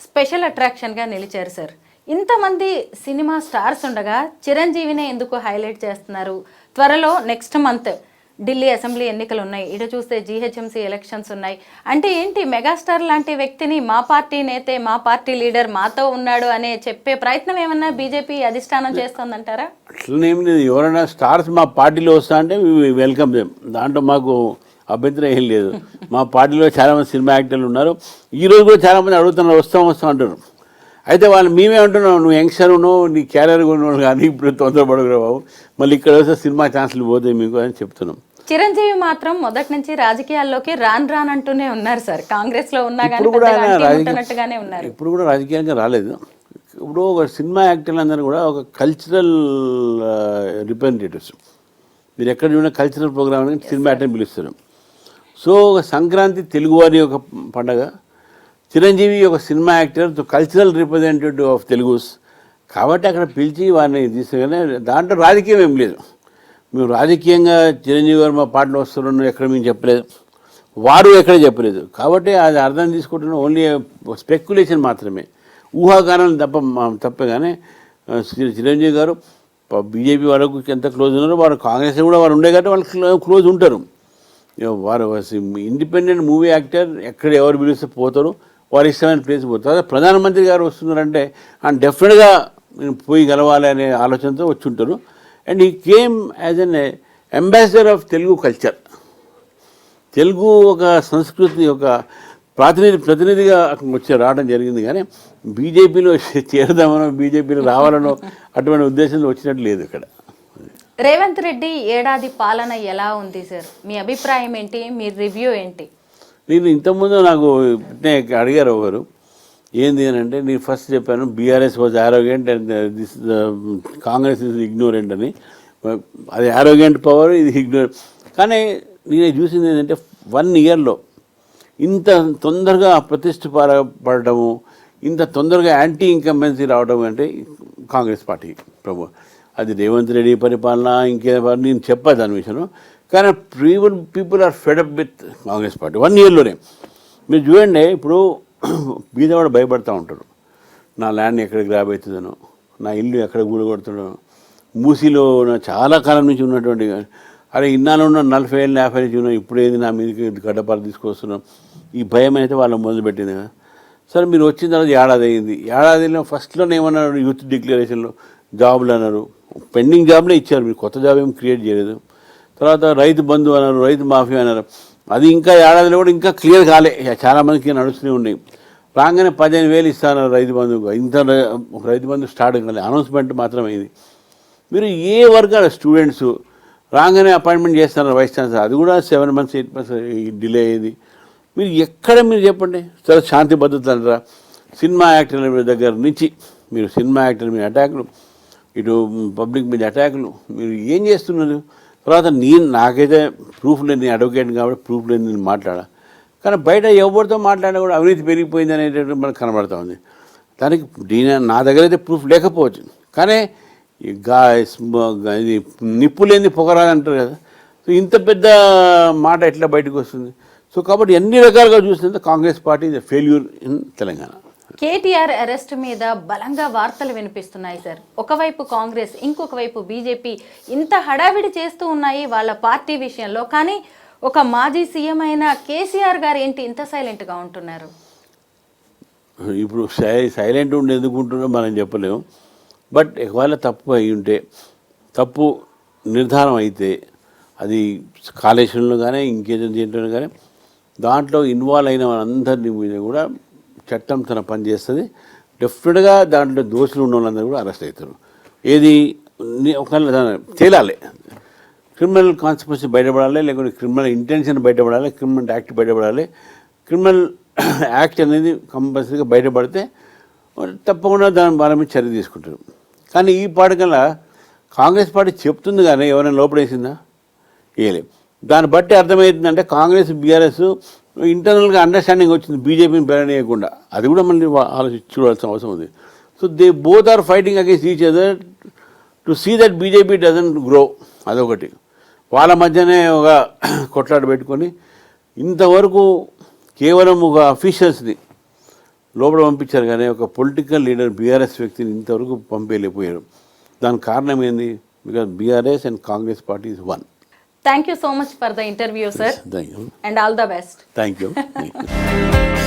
స్పెషల్ అట్రాక్షన్గా నిలిచారు సార్. ఇంతమంది సినిమా స్టార్స్ ఉండగా చిరంజీవినే ఎందుకు హైలైట్ చేస్తున్నారు? త్వరలో నెక్స్ట్ మంత్ ఢిల్లీ అసెంబ్లీ ఎన్నికలు ఉన్నాయి, ఇటు చూస్తే జీహెచ్ఎంసీ ఎలక్షన్స్ ఉన్నాయి. అంటే ఏంటి, మెగాస్టార్ లాంటి వ్యక్తిని మా పార్టీ నేతే, మా పార్టీ లీడర్ మాతో ఉన్నాడు అనే చెప్పే ప్రయత్నం ఏమన్నా బీజేపీ అధిష్టానం చేస్తుందంటారా? అట్లనేమి లేదు. ఎవరైనా స్టార్స్ మా పార్టీలో వస్తా అంటే వెల్కమ్ దేమ్, దాంట్లో మాకు అభ్యంతరం ఏం లేదు. మా పార్టీలో చాలామంది సినిమా యాక్టర్లు ఉన్నారు. ఈరోజు కూడా చాలామంది అడుగుతున్నారు, వస్తాం అంటారు. అయితే వాళ్ళు మేమే అంటున్నాం, నువ్వు యంగ్స్టర్ ఉన్నావు, నీ క్యారియర్ కొన్నావు, కానీ ఇప్పుడు తొందరపడకురా బాబు, మళ్ళీ ఇక్కడ వస్తే సినిమా ఛాన్సులు పోతాయి మీకు అని చెప్తున్నాం. చిరంజీవి మాత్రం మొదటి నుంచి రాజకీయాల్లోకి రానంటూనే ఉన్నారు సార్. కాంగ్రెస్ లో ఉన్నా ఇప్పుడు కూడా రాజకీయంగా రాలేదు. ఇప్పుడు ఒక సినిమా యాక్టర్లు అందరూ కూడా ఒక కల్చరల్ రిప్రజెంటేటివ్స్. మీరు ఎక్కడ చూడండి కల్చరల్ ప్రోగ్రామ్ సినిమా యాక్టర్ని పిలుస్తారు. సో ఒక సంక్రాంతి తెలుగువారి ఒక పండగ, చిరంజీవి ఒక cinema actor cultural representative of Telugus కాబట్టి అక్కడ పిలిచి వారిని తీసుకునే దాంట్లో రాజకీయం ఏం లేదు. మేము రాజకీయంగా చిరంజీవి గారు మా పార్టీలో వస్తున్నాను ఎక్కడ మేము చెప్పలేదు, వారు ఎక్కడ చెప్పలేదు. కాబట్టి అది అర్థం తీసుకుంటున్న ఓన్లీ స్పెక్యులేషన్ మాత్రమే, ఊహాగానాలు తప్పే. కానీ చిరంజీవి గారు బీజేపీ వాళ్ళకు ఎంత క్లోజ్ ఉన్నారో వారు కాంగ్రెస్ కూడా వారు ఉండే కాబట్టి వాళ్ళు క్లోజ్ ఉంటారు. వారు ఇండిపెండెంట్ మూవీ యాక్టర్, ఎక్కడ ఎవరు పిలిస్తే పోతారు, వారి ఇష్టమైన ప్లేస్ పోతారు. అదే ప్రధానమంత్రి గారు వస్తున్నారంటే డెఫినెట్గా పోయి గెలవాలి అనే ఆలోచనతో వచ్చి ఉంటారు. అండ్ ఈ came as an ambassador of Telugu culture. Telugu ఒక సంస్కృతి ఒక ప్రతినిధిగా రావడం జరిగింది. కానీ బీజేపీలో చేరదామనో బీజేపీలో రావాలనో అటువంటి ఉద్దేశంలో వచ్చినట్టు లేదు ఇక్కడ. రేవంత్ రెడ్డి ఏడాది పాలన ఎలా ఉంది సార్? మీ అభిప్రాయం ఏంటి? మీ రివ్యూ ఏంటి? నేను ఇంతకుముందు నాకు అడిగారు ఒకరు, ఏంది అని అంటే నేను ఫస్ట్ చెప్పాను BRS was arrogant and this Congress is ignorant అని. అది యారోగెంట్ పవర్, ఇది ఇగ్నోరెంట్. కానీ నేను చూసింది ఏంటంటే 1 ఇయర్లో ఇంత తొందరగా ప్రతిష్ట పడటము, ఇంత తొందరగా యాంటీ ఇన్కంబెన్సీ రావడం అంటే కాంగ్రెస్ పార్టీ ప్రభు. అది రేవంత్ రెడ్డి పరిపాలన ఇంకే నేను చెప్పా దాని విషయంలో. కానీ people are fed up with Congress party 1 ఇయర్లోనే. మీరు చూడండి, ఇప్పుడు బీదవాడు భయపడతూ ఉంటారు, నా ల్యాండ్ ఎక్కడ గ్రాబ్ అవుతుందనో, నా ఇల్లు ఎక్కడ గూడగొడుతుండో. మూసీలో చాలా కాలం నుంచి ఉన్నటువంటి అరే ఇన్నాళ్ళు ఉన్న 40 ఏళ్ళు 50 నుంచి ఉన్నాం, ఇప్పుడు ఏది నా మీదకి గడ్డపాలు తీసుకొస్తున్నాం, ఈ భయం అయితే వాళ్ళని మొదలుపెట్టింది కదా. సరే మీరు వచ్చిన తర్వాత ఏడాది అయింది. ఏడాదిలో ఫస్ట్లోనే ఏమన్నారు, యూత్ డిక్లరేషన్లో జాబులు అన్నారు, పెండింగ్ జాబ్లే ఇచ్చారు, మీరు కొత్త జాబ్ ఏం క్రియేట్ చేయలేదు. తర్వాత రైతు బంధు అన్నారు, రైతు మాఫీ అన్నారు, అది ఇంకా ఏడాదిలో కూడా ఇంకా క్లియర్ కాలే, చాలామందికి నడుస్తూనే ఉన్నాయి. రాగానే 15,000 ఇస్తాను రైతు బంధువుకు, ఇంత రైతు బంధు స్టార్ట్ కాలే, అనౌన్స్మెంట్ మాత్రమే అయింది. మీరు ఏ వర్గాల స్టూడెంట్స్ రాగానే అపాయింట్మెంట్ చేస్తున్నారు వైస్ ఛాన్సలర్, అది కూడా 7 months 8 months డిలే అయ్యింది. మీరు ఎక్కడ మీరు చెప్పండి, సరే శాంతి భద్రతలు అంటారా? సినిమా యాక్టర్ల దగ్గర నుంచి మీరు సినిమా యాక్టర్ల మీద అటాకులు, ఇటు పబ్లిక్ మీద అటాకులు, మీరు ఏం చేస్తున్నారు? తర్వాత నాకైతే ప్రూఫ్ లేదు, నేను అడ్వకేట్ కాబట్టి ప్రూఫ్ లేదు, నేను మాట్లాడా. కానీ బయట ఎవరితో మాట్లాడినా కూడా అవినీతి పెరిగిపోయింది అనేటట్టు మనకు కనబడతా ఉంది. దానికి నా దగ్గర అయితే ప్రూఫ్ లేకపోవచ్చు, కానీ ఇది నిప్పు లేని పొగరాదు అంటారు కదా. సో ఇంత పెద్ద మాట ఎట్లా బయటకు వస్తుంది? సో కాబట్టి అన్ని రకాలుగా చూసినంత Congress party is failure in Telangana. KTR arrest మీద బలంగా వార్తలు వినిపిస్తున్నాయి సార్. ఒకవైపు కాంగ్రెస్, ఇంకొక వైపు బీజేపీ ఇంత హడావిడి చేస్తూ ఉన్నాయి వాళ్ళ పార్టీ విషయంలో. కానీ ఒక మాజీ సీఎం అయిన కేసీఆర్ గారు ఏంటి ఇంత సైలెంట్గా ఉంటున్నారు? ఇప్పుడు సైలెంట్ ఉండి ఎందుకు ఉంటున్నారో మనం చెప్పలేము. బట్ ఒకవేళ తప్పు అయి ఉంటే, తప్పు నిర్ధారణ అయితే, అది కాళేశ్వరంలో కానీ ఇంకేదో దీంట్లో కానీ దాంట్లో ఇన్వాల్వ్ అయిన వాళ్ళందరినీ మీద కూడా చట్టం తన పని చేస్తుంది. డెఫినెట్గా దాంట్లో దోషులు ఉన్న వాళ్ళందరూ కూడా అరెస్ట్ అవుతారు. ఏది ఒకవేళ తేలాలి, క్రిమినల్ కాన్సిక్వెన్స్ బయటపడాలి, లేకుంటే క్రిమినల్ ఇంటెన్షన్ బయటపడాలి, క్రిమినల్ యాక్ట్ బయటపడాలి. క్రిమినల్ యాక్ట్ అనేది కంపల్సరీగా బయటపడితే తప్పకుండా దాని వాళ్ళ మీద చర్య తీసుకుంటారు. కానీ ఈ పాటికల్లా కాంగ్రెస్ పార్టీ చెప్తుంది కానీ ఎవరైనా లోపడేసిందా? ఏలే. దాన్ని బట్టి అర్థమవుతుందంటే కాంగ్రెస్ బీఆర్ఎస్ ఇంటర్నల్గా అండర్స్టాండింగ్ వచ్చింది బీజేపీని బెరనేయకుండా. అది కూడా మళ్ళీ ఆలోచించి చూడాల్సిన అవసరం ఉంది. So they both are fighting against each other to see that BJP doesn't grow. అదొకటి. వాళ్ళ మధ్యనే ఒక కొట్లాట పెట్టుకొని ఇంతవరకు కేవలం ఒక అఫీషియల్స్ని లోపల పంపించారు కానీ ఒక పొలిటికల్ లీడర్ బీఆర్ఎస్ వ్యక్తిని ఇంతవరకు పంపేయలేకపోయారు. దానికి కారణం ఏంది? Because BRS and Congress party is one. Thank you so much for the interview, sir. Thank you. And all the best. Thank you.